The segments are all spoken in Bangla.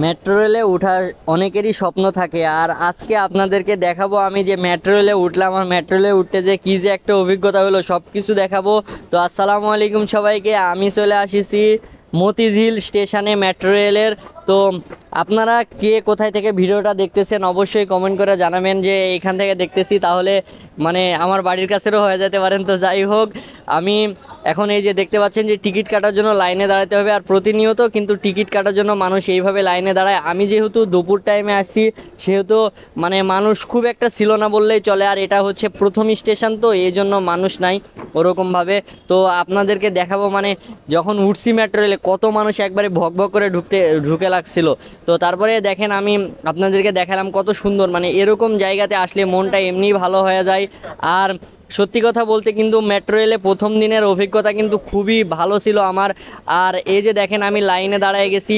মেট্রো রেলে ওঠার অনেকেরই স্বপ্ন থাকে, আর আজকে আপনাদেরকে দেখাবো আমি যে মেট্রো রেলে উঠলাম, আর মেট্রো রেলে উঠতে যে কী যে একটা অভিজ্ঞতা হলো সব কিছু দেখাবো। তো আসসালামু আলাইকুম সবাইকে, আমি চলে আসিছি মতিঝিল স্টেশনে মেট্রো রেলের। তো আপনারা কে কোথায় থেকে ভিডিওটা দেখতেছেন অবশ্যই কমেন্ট করে জানাবেন যে এখান থেকে দেখতেছি, তাহলে মানে আমার বাড়ির কাছেরও হয়ে যেতে পারেন। তো যাই হোক, আমি এখন এই যে দেখতে পাচ্ছেন যে টিকিট কাটার জন্য লাইনে দাঁড়াতে হবে, আর প্রতিনিয়ত কিন্তু টিকিট কাটার জন্য মানুষ এইভাবে লাইনে দাঁড়ায়। আমি যেহেতু দুপুর টাইমে আসছি সেহেতু মানে মানুষ খুব একটা ছিল না বললেই চলে, আর এটা হচ্ছে প্রথম স্টেশন, তো এই জন্য মানুষ নাই ওরকমভাবে। তো আপনাদেরকে দেখাবো মানে যখন উঠছি মেট্রো রেলে কত মানুষ একবারে ভক ভক করে ঢুকে লাগছিল। তো তারপরে দেখেন আমি আপনাদেরকে দেখালাম কত সুন্দর, মানে এরকম জায়গাতে আসলে মনটা এমনি ভালো হয়ে যায়। আর সত্যি কথা বলতে কিন্তু মেট্রো রেলে প্রথম দিনের অভিজ্ঞতা কিন্তু খুবই ভালো ছিল আমার। আর এই যে দেখেন আমি লাইনে দাঁড়ায় গেছি,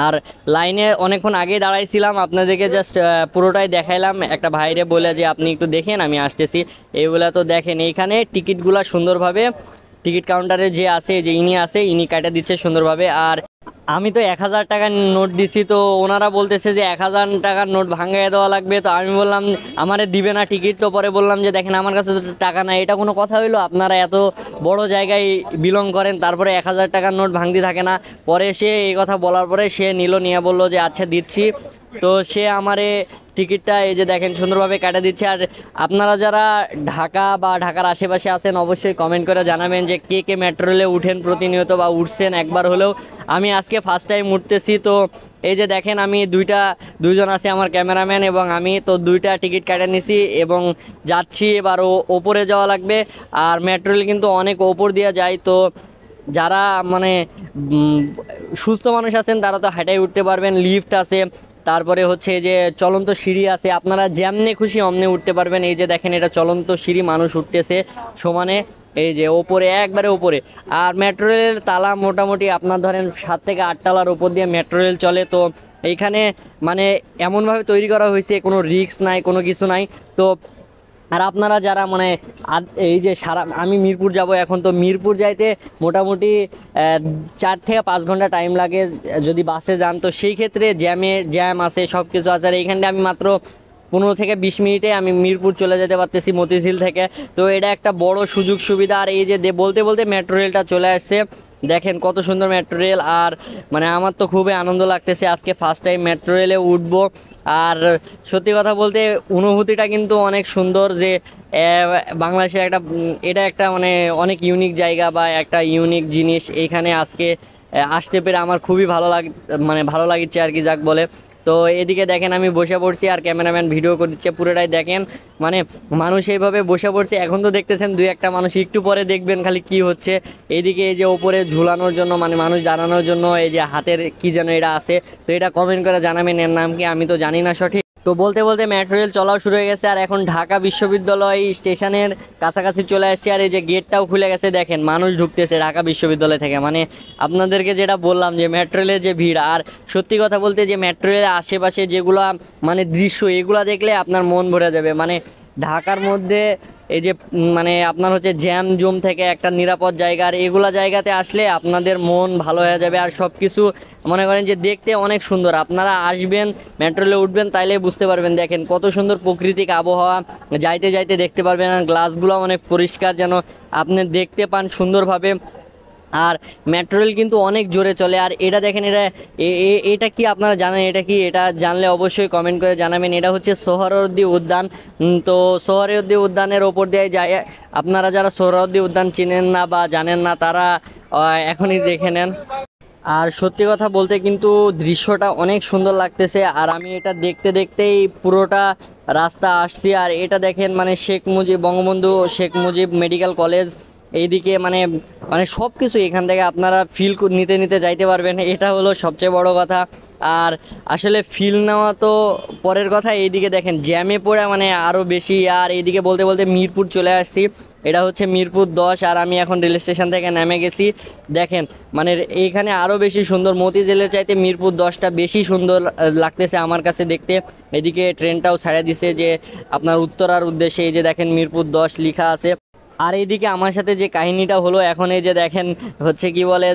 আর লাইনে অনেকক্ষণ আগেই দাঁড়াইছিলাম, আপনাদেরকে জাস্ট পুরোটাই দেখাইলাম একটা ভাইরে বলে যে আপনি একটু দেখেন আমি আসতেছি এইগুলা। তো দেখেন এইখানে টিকিটগুলা সুন্দরভাবে টিকিট কাউন্টারে যে আছে, যে ইনি আছে, ইনি কাটা দিচ্ছে সুন্দরভাবে। আর আমি তো 1000 টাকার নোট দিছি, তো ওনারা বলতেছে যে 1000 টাকার নোট ভাঙাইয়া দেওয়া লাগবে। তো আমি বললাম আমারে দিবে না টিকিট। তো পরে বললাম যে দেখেন আমার কাছে তো টাকা নাই, এটা কোনো কথা হইলো? আপনারা এত বড় জায়গায় বিলং করেন, তারপরে 1000 টাকার নোট ভাঙতি থাকে না? পরে সে এই কথা বলার পরে সে নিয়ে বললো যে আচ্ছা দিচ্ছি। তো সে আমারে টিকিটটা এই যে দেখেন সুন্দরভাবে কাটা দিচ্ছে। আর আপনারা যারা ঢাকা বা ঢাকার আশেপাশে আছেন অবশ্যই কমেন্ট করে জানাবেন যে কে কে মেট্রো রেলে উঠেন প্রতিনিয়ত বা উঠছেন একবার হলেও। আমি আজকে ফার্স্ট টাইম উঠতেছি। তো এই যে দেখেন আমি দুইজন আছে, আমার ক্যামেরাম্যান এবং আমি, তো দুইটা টিকিট কাটা নিছি এবং যাচ্ছি। এবার ওপরে যাওয়া লাগবে, আর মেট্রো রেল কিন্তু অনেক ওপর দিয়ে যায়। তো যারা মানে সুস্থ মানুষ আছেন তারা তো হাঁটাই উঠতে পারবেন, লিফট আছে, তারপরে হচ্ছে যে চলন্ত সিঁড়ি আছে, আপনারা যেমনে খুশি অমনে উঠতে পারবেন। এই যে দেখেন এটা চলন্ত সিঁড়ি, মানুষ উঠতেছে সমানে, এই যে ওপরে একবারে ওপরে। আর মেট্রো রেলের তালা মোটামুটি আপনার ধরেন 7 থেকে 8 তলার ওপর দিয়ে মেট্রো রেল চলে। তো এইখানে মানে এমনভাবে তৈরি করা হয়েছে, কোনো রিস্ক নাই, কোনো কিছু নাই। তো আর আপনারা যারা মানে এই যে আমি মিরপুর যাব এখন, তো মিরপুর যাইতে মোটামুটি 4 থেকে 5 ঘন্টা টাইম লাগে যদি বাসে যান। তো সেই ক্ষেত্রে জ্যাম আছে, সব কিছু আছে। আর এইখানটা আমি মাত্র 15 থেকে 20 মিনিটে আমি মিরপুর চলে যেতে পারতেছি মতিঝিল থেকে। তো এটা একটা বড় সুযোগ সুবিধা। আর এই যে বলতে বলতে মেট্রো রেলটা চলে আসছে, দেখেন কত সুন্দর মেট্রো রেল। আর মানে আমার তো খুবই আনন্দ লাগতেছে, আজকে ফার্স্ট টাইম মেট্রো রেলে উঠবো। আর সত্যি কথা বলতে অনুভূতিটা কিন্তু অনেক সুন্দর যে বাংলাদেশের একটা এটা একটা মানে অনেক ইউনিক জায়গা বা একটা ইউনিক জিনিস। এইখানে আজকে আসতে পেরে আমার খুবই ভালো লাগছে আর কি, যাক বলে। তো এদিকে দেখেন আমি বসে পড়ছি, আর ক্যামেরাম্যান ভিডিও করছে পুরোটাই দেখেন, মানে মানুষ এইভাবে বসে পড়ছে। এখন তো দেখতেছেন দুই একটা মানুষ, একটু পরে দেখবেন খালি কি হচ্ছে। এইদিকে এই যে ওপরে ঝুলানোর জন্য মানে মানুষ দাঁড়ানোর জন্য এই যে হাতের কি যেন এটা আছে, তো এটা কমেন্ট করে জানাবেন এর নাম কি, আমি তো জানি না সঠিক। তো বলতে বলতে মেট্রো রেল চলাও শুরু হয়ে গেছে, আর এখন ঢাকা বিশ্ববিদ্যালয় স্টেশনের কাছাকাছি চলে আসছে। আর এই যে গেটটাও খুলে গেছে, দেখেন মানুষ ঢুকতেছে ঢাকা বিশ্ববিদ্যালয় থেকে। মানে আপনাদেরকে যেটা বললাম যে মেট্রো রেলের যে ভিড়, আর সত্যি কথা বলতে যে মেট্রো রেলের আশেপাশে যেগুলো মানে দৃশ্য, এগুলা দেখলে আপনার মন ভরে যাবে। মানে ঢাকার মধ্যে এই যে মানে আপনার হচ্ছে জ্যাম জুম থেকে একটা নিরাপদ জায়গা, আর এগুলা জায়গাতে আসলে আপনাদের মন ভালো হয়ে যাবে। আর সব কিছু মনে করেন যে দেখতে অনেক সুন্দর। আপনারা আসবেন মেট্রো রেলে উঠবেন তাইলে বুঝতে পারবেন, দেখেন কত সুন্দর প্রাকৃতিক আবহাওয়া, যাইতে যাইতে দেখতে পারবেন। আর গ্লাসগুলো অনেক পরিষ্কার, যেন আপনি দেখতে পান সুন্দরভাবে। আর মেট্রো রেল কিন্তু অনেক জোরে চলে। আর এটা দেখেন, এটা কি আপনারা জানেন? এটা কি? এটা জানলে অবশ্যই কমেন্ট করে জানাবেন। এটা হচ্ছে সোহরাওয়ার্দী উদ্যান। তো সোহরাওয়ার্দী উদ্যানের ওপর দিয়ে যায়। আপনারা যারা সোহরাওয়ার্দী উদ্যান চিনেন না বা জানেন না তারা এখনই দেখে নেন। আর সত্যি কথা বলতে কিন্তু দৃশ্যটা অনেক সুন্দর লাগতেছে। আর আমি এটা দেখতে দেখতেই পুরোটা রাস্তা আসছি। আর এটা দেখেন মানে বঙ্গবন্ধু শেখ মুজিব মেডিকেল কলেজ, এইদিকে মানে মানে সব কিছু এখান থেকে আপনারা ফিল নিতে নিতে যাইতে পারবেন, এটা হলো সবচেয়ে বড় কথা। আর আসলে ফিল নেওয়া তো পরের কথা, এইদিকে দেখেন জ্যামে পড়ে মানে আরও বেশি। আর এইদিকে বলতে বলতে মিরপুর চলে আসছি, এটা হচ্ছে মিরপুর 10। আর আমি এখন রেল স্টেশন থেকে নেমে গেছি। দেখেন মানে এইখানে আরও বেশি সুন্দর, মতিঝিলের চাইতে মিরপুর 10টা বেশি সুন্দর লাগতেছে আমার কাছে দেখতে। এদিকে ট্রেনটাও ছেড়ে দিছে যে আপনার উত্তরার উদ্দেশ্যে, এই যে দেখেন মিরপুর 10 লেখা আছে। আর এইদিকে আমার সাথে যে কাহিনীটা হলো, এখন এই যে দেখেন হচ্ছে কি বলে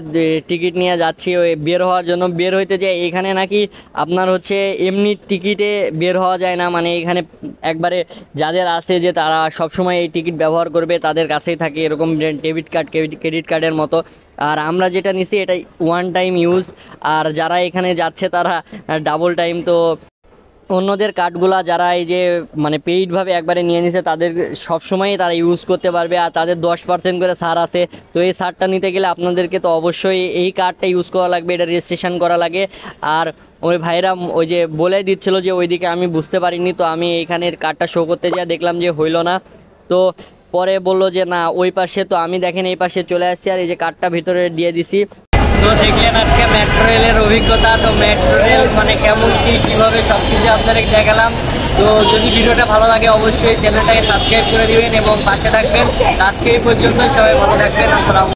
টিকিট নিয়ে যাচ্ছি ওই বের হওয়ার জন্য, বের হইতে যে এখানে নাকি আপনার হচ্ছে এমনি টিকিটে বের হওয়া যায় না, মানে এখানে একবারে যাদের আছে যে তারা সবসময় এই টিকিট ব্যবহার করবে তাদের কাছেই থাকে এরকম ডেবিট কার্ড ক্রেডিট কার্ডের মতো। আর আমরা যেটা নিছি এটা ওয়ান টাইম ইউজ, আর যারা এখানে যাচ্ছে তারা ডাবল টাইম। তো অন্যদের কার্ডগুলা যারা এই যে মানে পেইডভাবে একবারে নিয়ে নিছে তাদের সবসময়ই তারা ইউজ করতে পারবে, আর তাদের 10% করে ছাড় আছে। তো এই ছাড়টা নিতে গেলে আপনাদেরকে তো অবশ্যই এই কার্ডটা ইউজ করা লাগবে, এটা রেজিস্ট্রেশন করা লাগে। আর ওই ভাইরা ওই যে বলে দিচ্ছিল যে ওইদিকে আমি বুঝতে পারিনি, তো আমি এইখানের কার্ডটা শো করতে যাই দেখলাম যে হইলো না। তো পরে বললো যে না ওই পাশে, তো আমি দেখেন এই পাশে চলে আসছি আর এই যে কার্ডটা ভিতরে দিয়ে দিছি। তো দেখলেন আজকে মেট্রো রেলের অভিজ্ঞতা। তো মেট্রো রেল মানে কেমন কি কীভাবে সব কিছু আপনাদের দেখালাম। তো যদি ভিডিওটা ভালো লাগে অবশ্যই চ্যানেলটাকে সাবস্ক্রাইব করে দিবেন এবং পাশে থাকবেন। আজকে এই পর্যন্ত, সবাই ভালো থাকবেন। আসসালামু